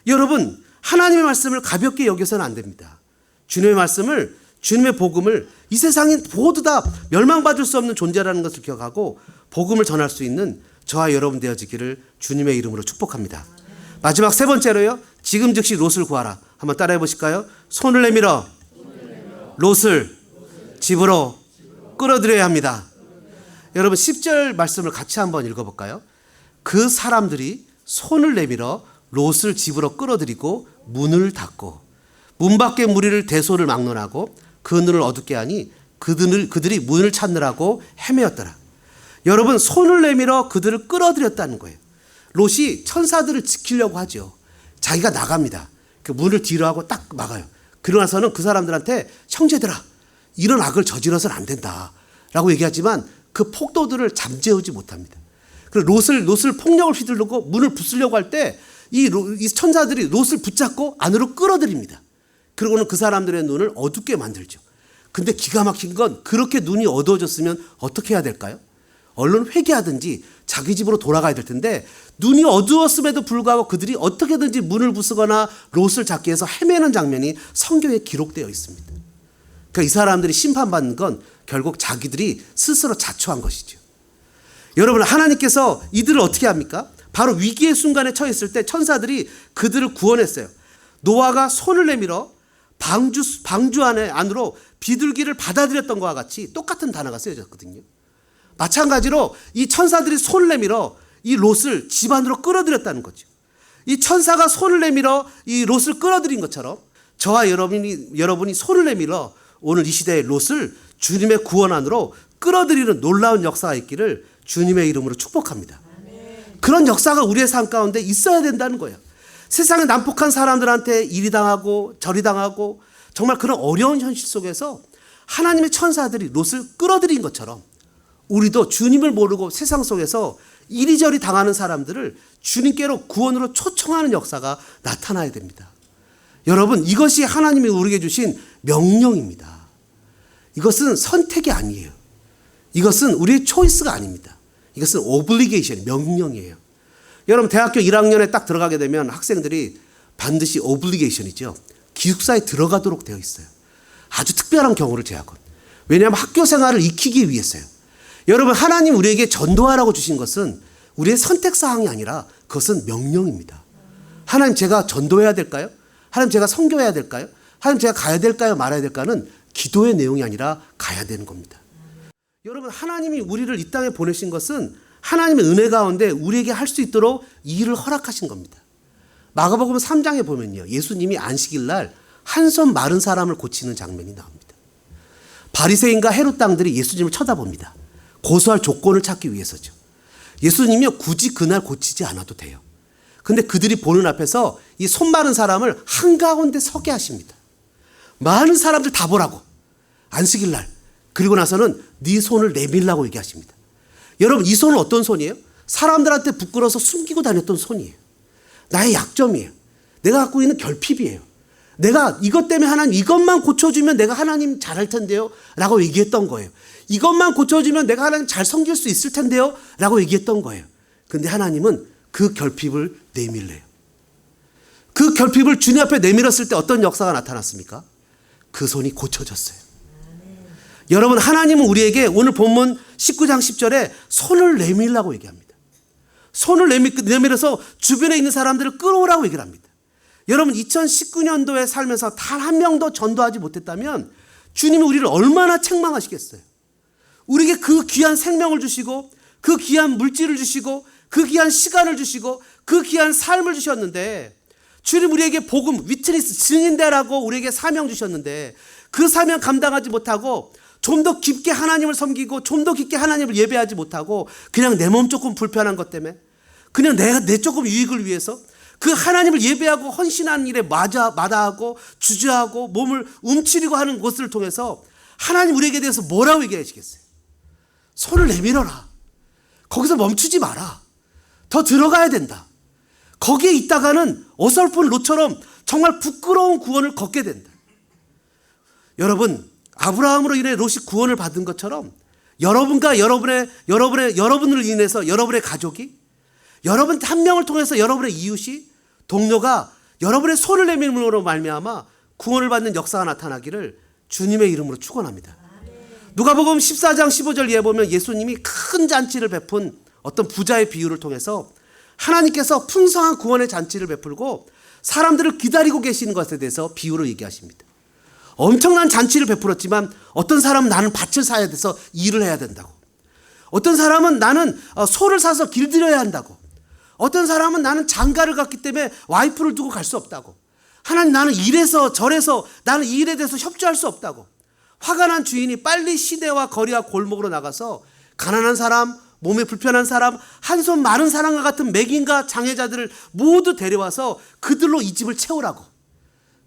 Speaker 1: 여러분, 하나님의 말씀을 가볍게 여겨서는 안 됩니다. 주님의 말씀을, 주님의 복음을 이 세상에 모두 다 멸망받을 수 없는 존재라는 것을 기억하고 복음을 전할 수 있는 저와 여러분 되어지기를 주님의 이름으로 축복합니다. 마지막 세 번째로요. 지금 즉시 롯을 구하라. 한번 따라해 보실까요? 손을 내밀어 롯을 집으로 끌어들여야 합니다. 여러분 10절 말씀을 같이 한번 읽어볼까요? 그 사람들이 손을 내밀어 롯을 집으로 끌어들이고 문을 닫고 문 밖의 무리를 대소를 막론하고 그 눈을 어둡게 하니 그들이 문을 찾느라고 헤매었더라. 여러분 손을 내밀어 그들을 끌어들였다는 거예요. 롯이 천사들을 지키려고 하죠. 자기가 나갑니다. 그 문을 뒤로 하고 딱 막아요. 그러고 나서는 그 사람들한테 형제들아 이런 악을 저질러서는 안 된다 라고 얘기하지만 그 폭도들을 잠재우지 못합니다. 그리고 롯을 폭력을 휘두르고 문을 부수려고 할 때 이 천사들이 롯을 붙잡고 안으로 끌어들입니다. 그리고는 그 사람들의 눈을 어둡게 만들죠. 근데 기가 막힌 건 그렇게 눈이 어두워졌으면 어떻게 해야 될까요? 얼른 회개하든지 자기 집으로 돌아가야 될 텐데 눈이 어두웠음에도 불구하고 그들이 어떻게든지 문을 부수거나 롯을 잡기 위해서 헤매는 장면이 성경에 기록되어 있습니다. 그러니까 이 사람들이 심판받는 건 결국 자기들이 스스로 자초한 것이죠. 여러분 하나님께서 이들을 어떻게 합니까? 바로 위기의 순간에 처했을 때 천사들이 그들을 구원했어요. 노아가 손을 내밀어 방주 안으로 비둘기를 받아들였던 것과 같이 똑같은 단어가 쓰여졌거든요. 마찬가지로 이 천사들이 손을 내밀어 이 롯을 집 안으로 끌어들였다는 거죠. 이 천사가 손을 내밀어 이 롯을 끌어들인 것처럼 저와 여러분이 손을 내밀어 오늘 이 시대의 롯을 주님의 구원 안으로 끌어들이는 놀라운 역사가 있기를 주님의 이름으로 축복합니다. 그런 역사가 우리의 삶 가운데 있어야 된다는 거예요. 세상의 난폭한 사람들한테 이리 당하고 저리 당하고 정말 그런 어려운 현실 속에서 하나님의 천사들이 롯을 끌어들인 것처럼 우리도 주님을 모르고 세상 속에서 이리저리 당하는 사람들을 주님께로 구원으로 초청하는 역사가 나타나야 됩니다. 여러분 이것이 하나님이 우리에게 주신 명령입니다. 이것은 선택이 아니에요. 이것은 우리의 초이스가 아닙니다. 이것은 오블리게이션, 명령이에요. 여러분 대학교 1학년에 딱 들어가게 되면 학생들이 반드시 오블리게이션이죠. 기숙사에 들어가도록 되어 있어요. 아주 특별한 경우를 제외하고. 왜냐하면 학교 생활을 익히기 위해서요. 여러분 하나님 우리에게 전도하라고 주신 것은 우리의 선택사항이 아니라 그것은 명령입니다. 하나님 제가 전도해야 될까요? 하나님 제가 선교해야 될까요? 하나님 제가 가야 될까요? 말아야 될까는 기도의 내용이 아니라 가야 되는 겁니다. 여러분 하나님이 우리를 이 땅에 보내신 것은 하나님의 은혜 가운데 우리에게 할 수 있도록 이 일을 허락하신 겁니다. 마가복음 3장에 보면요. 예수님이 안식일 날 한 손 마른 사람을 고치는 장면이 나옵니다. 바리새인과 헤롯 당들이 예수님을 쳐다봅니다. 고소할 조건을 찾기 위해서죠. 예수님이 굳이 그날 고치지 않아도 돼요. 근데 그들이 보는 앞에서 이 손 마른 사람을 한가운데 서게 하십니다. 많은 사람들 다 보라고. 안식일 날. 그리고 나서는 네 손을 내밀라고 얘기하십니다. 여러분 이 손은 어떤 손이에요? 사람들한테 부끄러워서 숨기고 다녔던 손이에요. 나의 약점이에요. 내가 갖고 있는 결핍이에요. 내가 이것 때문에 하나님 이것만 고쳐주면 내가 하나님 잘할 텐데요 라고 얘기했던 거예요. 이것만 고쳐주면 내가 하나님 잘 섬길 수 있을 텐데요 라고 얘기했던 거예요. 근데 하나님은 그 결핍을 내밀래요. 그 결핍을 주님 앞에 내밀었을 때 어떤 역사가 나타났습니까? 그 손이 고쳐졌어요. 여러분 하나님은 우리에게 오늘 본문 19장 10절에 손을 내밀라고 얘기합니다. 손을 내밀어서 주변에 있는 사람들을 끌어오라고 얘기를 합니다. 여러분 2019년도에 살면서 단 한 명도 전도하지 못했다면 주님이 우리를 얼마나 책망하시겠어요. 우리에게 그 귀한 생명을 주시고 그 귀한 물질을 주시고 그 귀한 시간을 주시고 그 귀한 삶을 주셨는데 주님 우리에게 복음, 위트니스, 증인되라고 우리에게 사명 주셨는데 그 사명 감당하지 못하고 좀 더 깊게 하나님을 섬기고 좀 더 깊게 하나님을 예배하지 못하고 그냥 내 몸 조금 불편한 것 때문에 그냥 내 조금 유익을 위해서 그 하나님을 예배하고 헌신하는 일에 마다하고 주저하고 몸을 움츠리고 하는 것을 통해서 하나님 우리에게 대해서 뭐라고 얘기하시겠어요? 손을 내밀어라. 거기서 멈추지 마라. 더 들어가야 된다. 거기에 있다가는 어설픈 롯처럼 정말 부끄러운 구원을 걷게 된다. 여러분, 아브라함으로 인해 롯이 구원을 받은 것처럼 여러분과 여러분을 인해서 여러분의 가족이, 여러분 한 명을 통해서 여러분의 이웃이, 동료가 여러분의 손을 내밀므로 말미암아 구원을 받는 역사가 나타나기를 주님의 이름으로 축원합니다. 누가복음 14장 15절 이에 보면 예수님이 큰 잔치를 베푼 어떤 부자의 비유를 통해서 하나님께서 풍성한 구원의 잔치를 베풀고 사람들을 기다리고 계시는 것에 대해서 비유로 얘기하십니다. 엄청난 잔치를 베풀었지만 어떤 사람은 나는 밭을 사야 돼서 일을 해야 된다고, 어떤 사람은 나는 소를 사서 길들여야 한다고, 어떤 사람은 나는 장가를 갔기 때문에 와이프를 두고 갈 수 없다고, 하나님 나는 이래서 저래서 나는 이 일에 대해서 협조할 수 없다고. 화가 난 주인이 빨리 시내와 거리와 골목으로 나가서 가난한 사람, 몸에 불편한 사람, 한손 마른 사람과 같은 맥인과 장애자들을 모두 데려와서 그들로 이 집을 채우라고.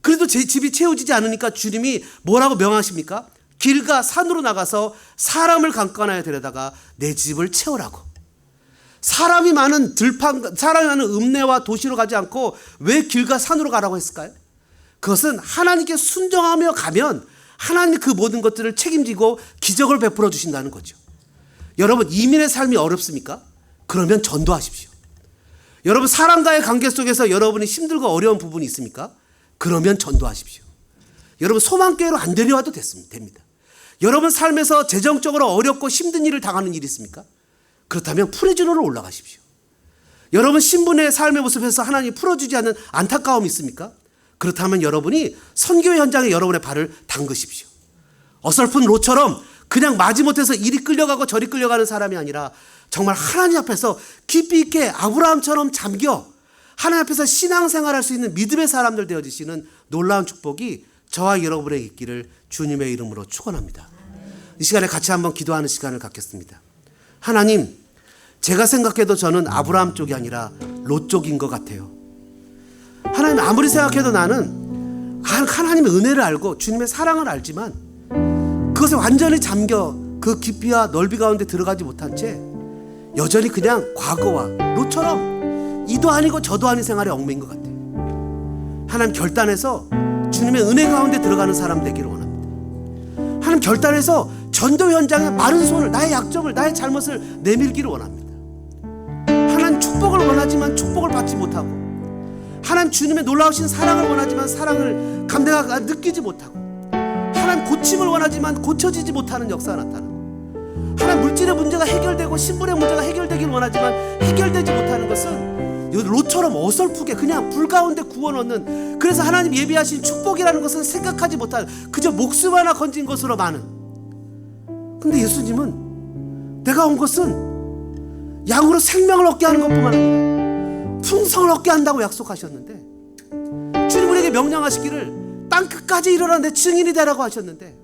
Speaker 1: 그래도 제 집이 채워지지 않으니까 주님이 뭐라고 명하십니까? 길과 산으로 나가서 사람을 강간하여 데려다가 내 집을 채우라고. 사람이 많은 사람이 많은 읍내와 도시로 가지 않고 왜 길과 산으로 가라고 했을까요? 그것은 하나님께 순종하며 가면 하나님이 그 모든 것들을 책임지고 기적을 베풀어 주신다는 거죠. 여러분, 이민의 삶이 어렵습니까? 그러면 전도하십시오. 여러분, 사람과의 관계 속에서 여러분이 힘들고 어려운 부분이 있습니까? 그러면 전도하십시오. 여러분, 소망교회로 안 데려와도 됩니다. 여러분 삶에서 재정적으로 어렵고 힘든 일을 당하는 일이 있습니까? 그렇다면 프레즈너로 올라가십시오. 여러분 신분의 삶의 모습에서 하나님이 풀어주지 않는 안타까움이 있습니까? 그렇다면 여러분이 선교의 현장에 여러분의 발을 담그십시오. 어설픈 롯처럼 그냥 마지못해서 이리 끌려가고 저리 끌려가는 사람이 아니라 정말 하나님 앞에서 깊이 있게 아브라함처럼 잠겨 하나님 앞에서 신앙생활할 수 있는 믿음의 사람들 되어지시는 놀라운 축복이 저와 여러분에게 있기를 주님의 이름으로 축원합니다. 이 시간에 같이 한번 기도하는 시간을 갖겠습니다. 하나님, 제가 생각해도 저는 아브라함 쪽이 아니라 롯 쪽인 것 같아요. 하나님, 아무리 생각해도 나는 하나님의 은혜를 알고 주님의 사랑을 알지만 그것에 완전히 잠겨 그 깊이와 넓이 가운데 들어가지 못한 채 여전히 그냥 과거와 롯처럼 이도 아니고 저도 아닌 생활에 얽매인 것 같아요. 하나님, 결단해서 주님의 은혜 가운데 들어가는 사람 되기를 원합니다. 하나님, 결단해서 전도 현장에 마른 손을, 나의 약점을, 나의 잘못을 내밀기를 원합니다. 하나님, 축복을 원하지만 축복을 받지 못하고, 하나님 주님의 놀라우신 사랑을 원하지만 사랑을 느끼지 못하고, 하나님 고침을 원하지만 고쳐지지 못하는 역사가 나타나고, 하나님 물질의 문제가 해결되고 신분의 문제가 해결되길 원하지만 해결되지 못하는 것은 롯처럼 어설프게 그냥 불 가운데 구원 얻는, 그래서 하나님 예비하신 축복이라는 것은 생각하지 못한 그저 목숨 하나 건진 것으로 많은. 근데 예수님은 내가 온 것은 양으로 생명을 얻게 하는 것뿐만 아니라 풍성을 얻게 한다고 약속하셨는데, 주님 우리에게 명령하시기를 땅 끝까지 일어나 내 증인이 되라고 하셨는데,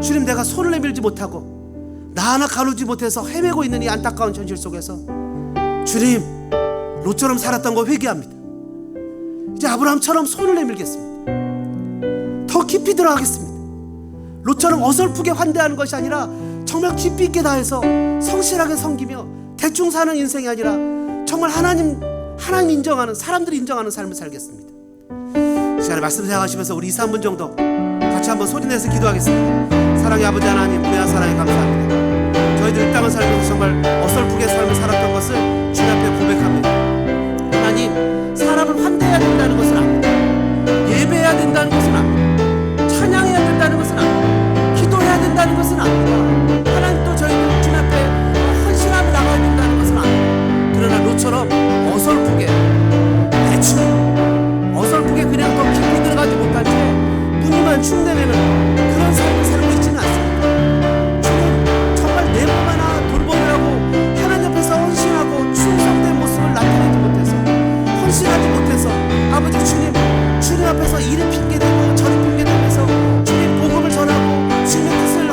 Speaker 1: 주님 내가 손을 내밀지 못하고 나 하나 가누지 못해서 헤매고 있는 이 안타까운 현실 속에서 주님, 롯처럼 살았던 거 회개합니다. 이제 아브라함처럼 손을 내밀겠습니다. 더 깊이 들어가겠습니다. 롯처럼 어설프게 환대하는 것이 아니라 정말 깊이 있게 다해서 성실하게 섬기며 대충 사는 인생이 아니라 정말 하나님 인정하는, 사람들이 인정하는 삶을 살겠습니다. 이 시간에 말씀 생각하시면서 우리 2, 3분 정도 같이 한번 소리내서 기도하겠습니다. 사랑의 아버지 하나님, 무한한 사랑에 감사합니다. 저희들 이 땅을 살면서 정말 어설프게 삶을 살았던 것을 주님 앞에 고백합니다. 하나님, 사람을 환대해야 된다는 것은 압니다. 예배해야 된다는 것은 압니다. 찬양해야 된다는 것은 압니다. 기도해야 된다는 것은 압니다. 하나님, 또 저희는 주님 앞에 헌신하며 나가야 된다는 것은 압니다. 그러나 롯처럼 어설프게 대충 어설프게 그냥 더 깊이 들어가지 못한 채 무늬만 흉내내는 그런 삶을 살고 있지는 않습니다. 주님, 정말 내 몸 하나 돌보느라고 하나님 앞에서 헌신하고 충성된 모습을 나타내지 못해서, 헌신하지 못해서 아버지 주님 앞에서 이리 핑계대고 저리 핑계대면서 주님 복음을 전하고 주님의 뜻을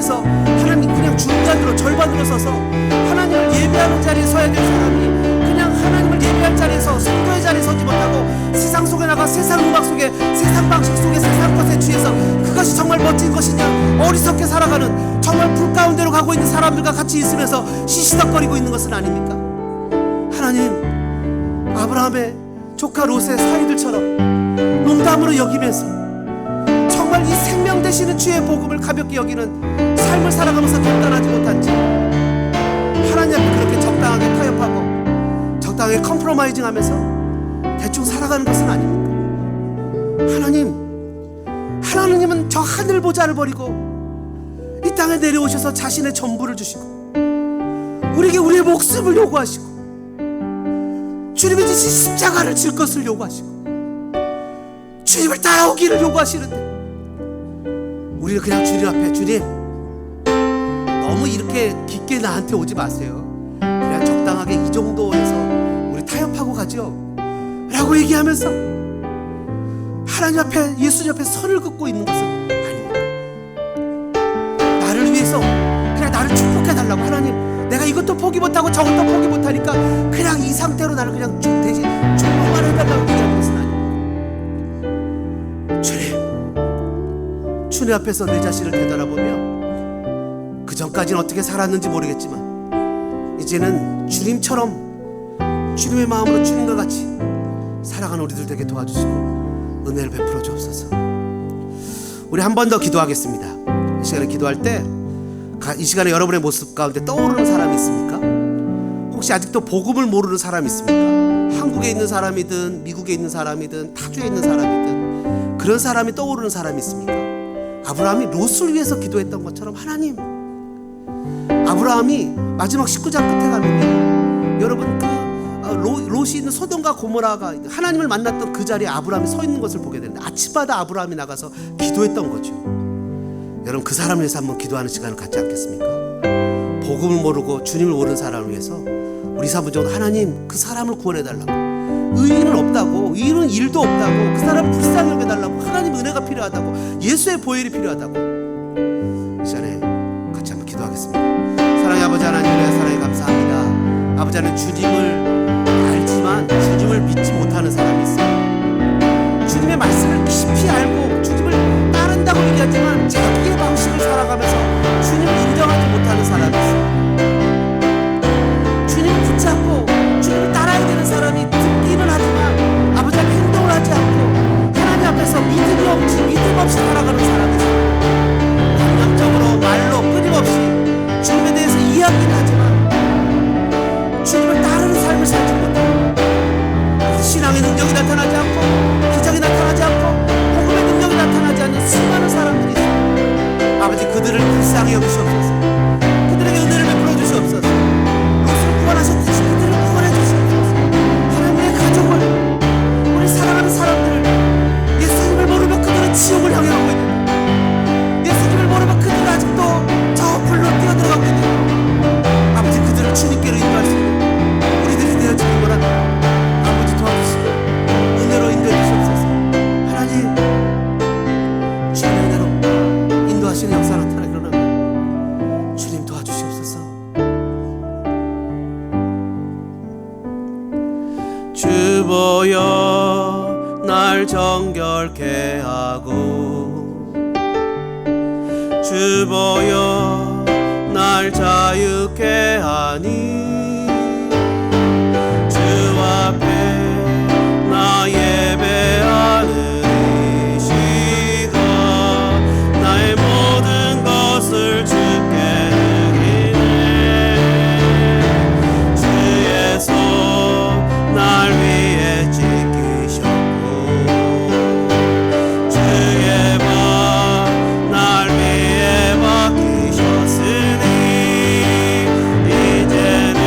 Speaker 1: 위해서 하나님 그냥 중간으로 절반으로 서서 하나님을 예배하는 자리에 서야 될 사람이 그냥 하나님을 예배할 자리에서 선교의 자리에 서지 못하고 세상 속에 나가 세상 음악 속에 세상 방식 속에 세상 것에 취해서 그것이 정말 멋진 것이냐 어리석게 살아가는 정말 불 가운데로 가고 있는 사람들과 같이 있으면서 시시덕거리고 있는 것은 아닙니까? 하나님 아브라함의 조카 롯의 사이들처럼 농담으로 여기면서 정말 이 생명 되시는 주의 복음을 가볍게 여기는 삶을 살아가면서 결단하지 못한지 하나님 앞에 그렇게 적당하게 타협하고 적당하게 컴프로마이징하면서 대충 살아가는 것은 아닙니까? 하나님은 저 하늘 보좌를 버리고 이 땅에 내려오셔서 자신의 전부를 주시고 우리에게 우리의 목숨을 요구하시고 주님이 지신 십자가를 질 것을 요구하시고 주님을 따라오기를 요구하시는데 우리는 그냥 주님 앞에 주님 너무 이렇게 깊게 나한테 오지 마세요. 그냥 적당하게 이 정도에서 우리 타협하고 가죠 라고 얘기하면서 하나님 앞에 예수님 앞에 선을 긋고 있는 것은 아닙니다. 나를 위해서 그냥 나를 축복해달라고 하나님 내가 이것도 포기 못하고 저것도 포기 못하니까 그냥 이 상태로 나를 그냥 대신 축복만 해달라고 얘기하는 것은 아닙니다. 주님 앞에서 내 자신을 되돌아보며 그 전까지는 어떻게 살았는지 모르겠지만 이제는 주님처럼 주님의 마음으로 주님과 같이 살아가는 우리들 되게 도와주시고 은혜를 베풀어 주옵소서. 우리 한 번 더 기도하겠습니다. 이 시간에 기도할 때 이 시간에 여러분의 모습 가운데 떠오르는 사람이 있습니까? 혹시 아직도 복음을 모르는 사람이 있습니까? 한국에 있는 사람이든 미국에 있는 사람이든 타주에 있는 사람이든 그런 사람이 떠오르는 사람이 있습니까? 아브라함이 롯을 위해서 기도했던 것처럼 하나님 아브라함이 마지막 19장 끝에 가면요 여러분 롯이 있는 소돔과 고모라가 하나님을 만났던 그 자리에 아브라함이 서 있는 것을 보게 되는데 아침마다 아브라함이 나가서 기도했던 거죠. 여러분 그 사람을 위해서 한번 기도하는 시간을 갖지 않겠습니까? 복음을 모르고 주님을 모르는 사람을 위해서 우리 사부적으로 하나님 그 사람을 구원해달라고 의인은 없다고 의인은 일도 없다고 그 사람을 불쌍히 여겨달라고 하나님 은혜가 필요하다고 예수의 보혈이 필요하다고 이 시간에 같이 한번 기도하겠습니다. 사랑의 아버지 하나님 은혜와 사랑에 감사합니다. 아버지 하나님 주님을 알지만 주님을 믿지 못하는 사람이 있어요. 주님의 말씀을 깊이 알고 주님을 따른다고 얘기하지만 자기의 방식을 살아가면서 주님을 인정하지 못하는 사람이 있어요. 주님을 붙잡고 주님을 따라야 되는 사람이 듣기는 하지만 아버지 앞에 행동을 하지 않고 하나님 앞에서 믿음 없이 살아가는 사람이 있어요. 감정적으로 말로 끊임없이 주님에 대해서 이야기는 하지만 주님을 따르는 삶을 살지 못해요. 신앙의 능력이 나타나지 않고 기적이 나타나지 않고 복음의 능력이 나타나지 않는 수많은 사람들이 있어요. 아버지 그들을 불쌍히 여기시옵소서. 그들에게 은혜를 베풀어 주시옵소서. 롯을 구원하셨듯이 그들을 구원해 주시옵소서. 하나님의 가족을 우리 사랑하는 사람들을 예수님을 모르면 그들은 지옥을 향해 가고 있는 예수님을 모르면 그들은 아직도 저 불로 뛰어들어가고 있는 아버지 그들을 주님께로 인도할 수 있는 우리들이 되어지는 거라 아버지 도와주시고 은혜로 인도해 주시옵소서. 하나님 주님의 은혜로 인도하시는 역사 나타나게 일어나고 주님 도와주시옵소서. 주보여 날 정결케 하고 주보여 날 자유케 하니 주 앞에 나 예배하는 이 시간 나의 모든 것을 주께 드리네. 주의 손 날 위해 지키셨고 주의 발 날 위해 박히셨으니 이제는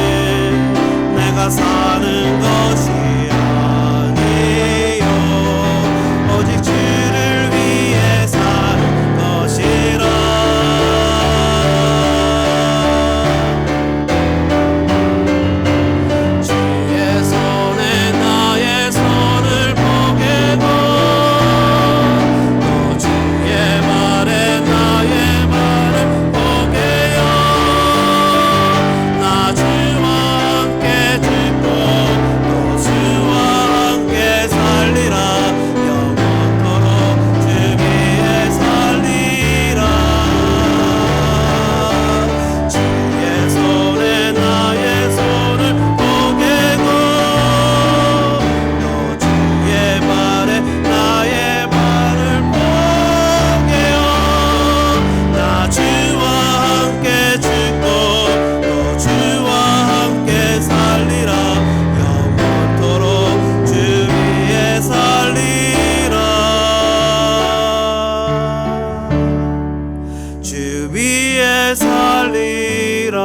Speaker 1: 위에 살리라.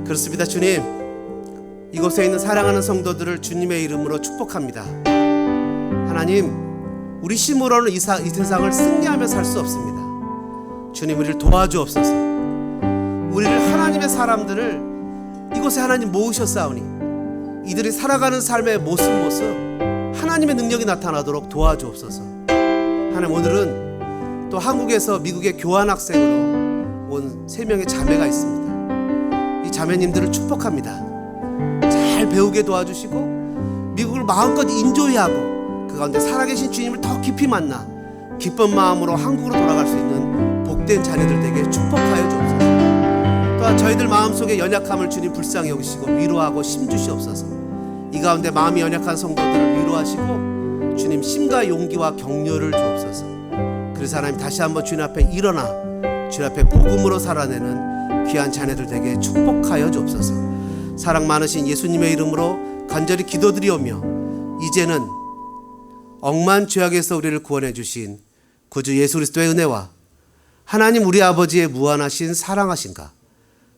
Speaker 1: 그렇습니다. 주님, 이곳에 있는 사랑하는 성도들을 주님의 이름으로 축복합니다. 하나님, 우리 힘으로는 이 세상을 승리하며 살 수 없습니다. 주님, 우리를 도와주옵소서. 우리를 하나님의 사람들을 이곳에 하나님 모으셨사오니 이들이 살아가는 삶의 모습 하나님의 능력이 나타나도록 도와주옵소서. 하나님, 오늘은 또 한국에서 미국의 교환학생으로 온 3명의 자매가 있습니다. 이 자매님들을 축복합니다. 잘 배우게 도와주시고 미국을 마음껏 인조이하고 그 가운데 살아계신 주님을 더 깊이 만나 기쁜 마음으로 한국으로 돌아갈 수 있는 복된 자녀들 되게 축복하여 주옵소서. 또한 저희들 마음속에 연약함을 주님 불쌍히 여기시고 위로하고 힘 주시옵소서. 이 가운데 마음이 연약한 성도들을 위로하시고 주님 힘과 용기와 격려를 주옵소서. 그래서 하나님 다시 한번 주님 앞에 일어나 주님 앞에 복음으로 살아내는 귀한 자녀들 되게 축복하여 주옵소서. 사랑 많으신 예수님의 이름으로 간절히 기도드리오며 이제는 억만 죄악에서 우리를 구원해 주신 구주 예수 그리스도의 은혜와 하나님 우리 아버지의 무한하신 사랑하신가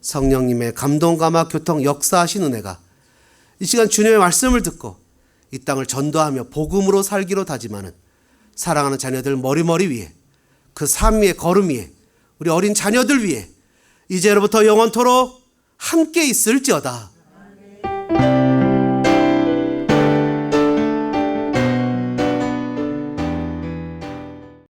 Speaker 1: 성령님의 감동 감화 교통 역사하신 은혜가 이 시간 주님의 말씀을 듣고 이 땅을 전도하며 복음으로 살기로 다짐하는 사랑하는 자녀들 머리머리 위에 그 삶 위에 걸음 위에 우리 어린 자녀들 위에 이제로부터 영원토록 함께 있을지어다.